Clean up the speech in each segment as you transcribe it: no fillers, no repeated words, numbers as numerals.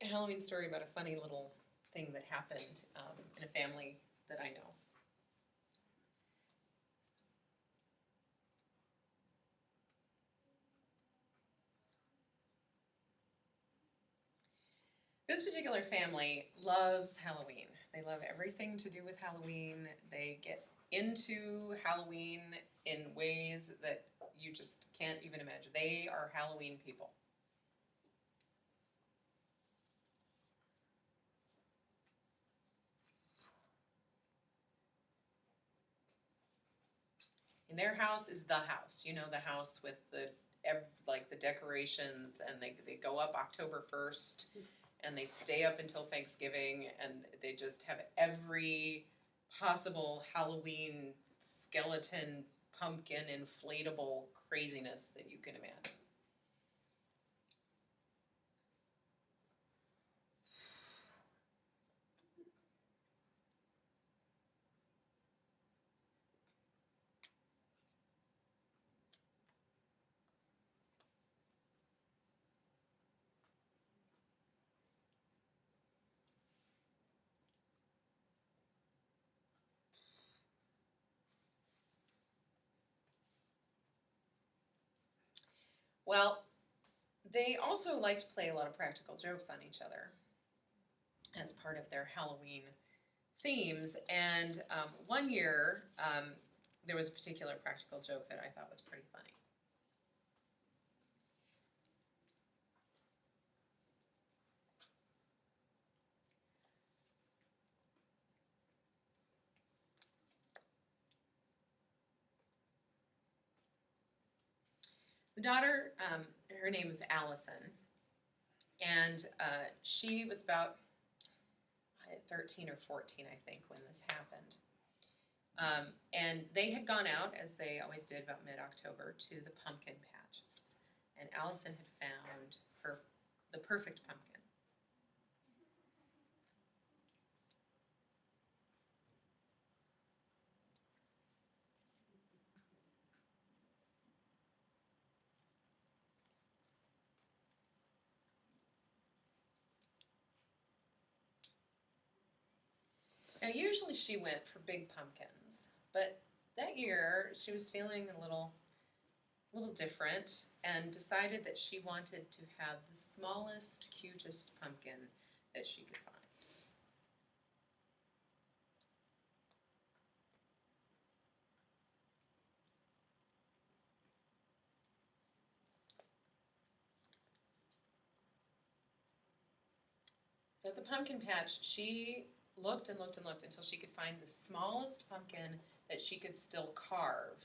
Halloween story about a funny little thing that happened in a family that I know. This particular family loves Halloween. They love everything to do with Halloween. They get into Halloween in ways that you just can't even imagine. They are Halloween people. And their house is the house. You know, the house with like the decorations, and they go up October 1st and they stay up until Thanksgiving, and they just have every possible Halloween skeleton, pumpkin, inflatable craziness that you can imagine. Well, they also like to play a lot of practical jokes on each other as part of their Halloween themes. And one year, there was a particular practical joke that I thought was pretty funny. The daughter, her name is Allison, and she was about 13 or 14, I think, when this happened. And they had gone out, as they always did about mid-October, to the pumpkin patches. And Allison had found the perfect pumpkin. Now, usually she went for big pumpkins, but that year she was feeling a little different and decided that she wanted to have the smallest, cutest pumpkin that she could find. So at the pumpkin patch, she looked and looked and looked until she could find the smallest pumpkin that she could still carve.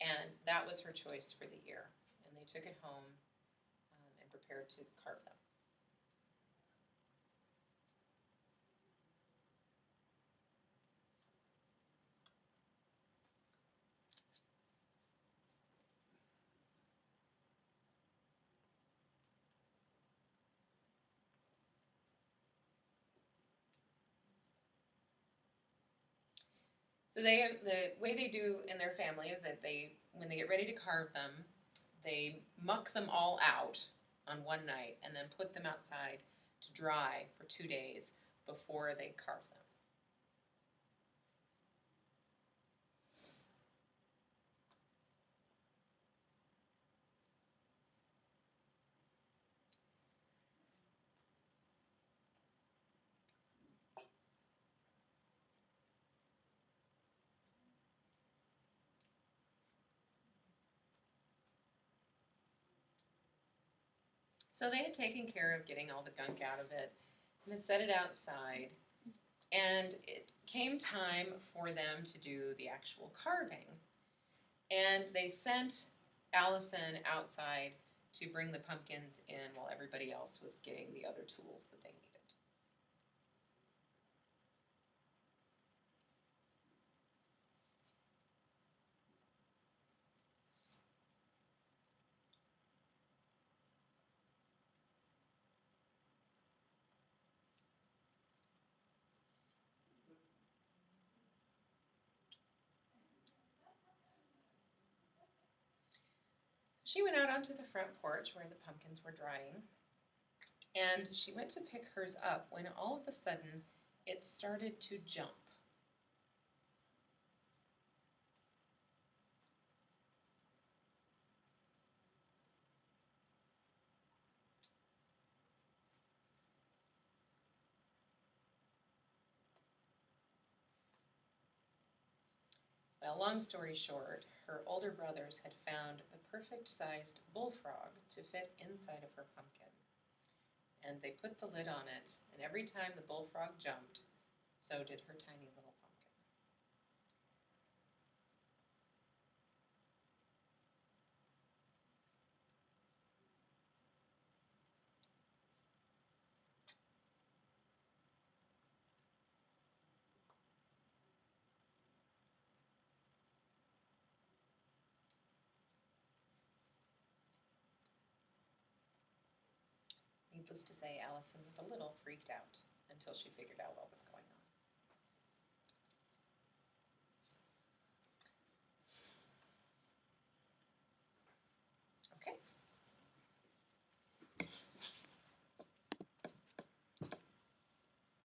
And that was her choice for the year. And they took it home and prepared to carve them. So the way they do in their family is that when they get ready to carve them, they muck them all out on one night and then put them outside to dry for 2 days before they carve them. So they had taken care of getting all the gunk out of it and had set it outside. And it came time for them to do the actual carving. And they sent Allison outside to bring the pumpkins in while everybody else was getting the other tools that they needed. She went out onto the front porch where the pumpkins were drying, And she went to pick hers up when all of a sudden it started to jump. Well, long story short, her older brothers had found the perfect sized bullfrog to fit inside of her pumpkin. And they put the lid on it, and every time the bullfrog jumped, so did her tiny little pumpkin. Needless to say, Allison was a little freaked out until she figured out what was going on.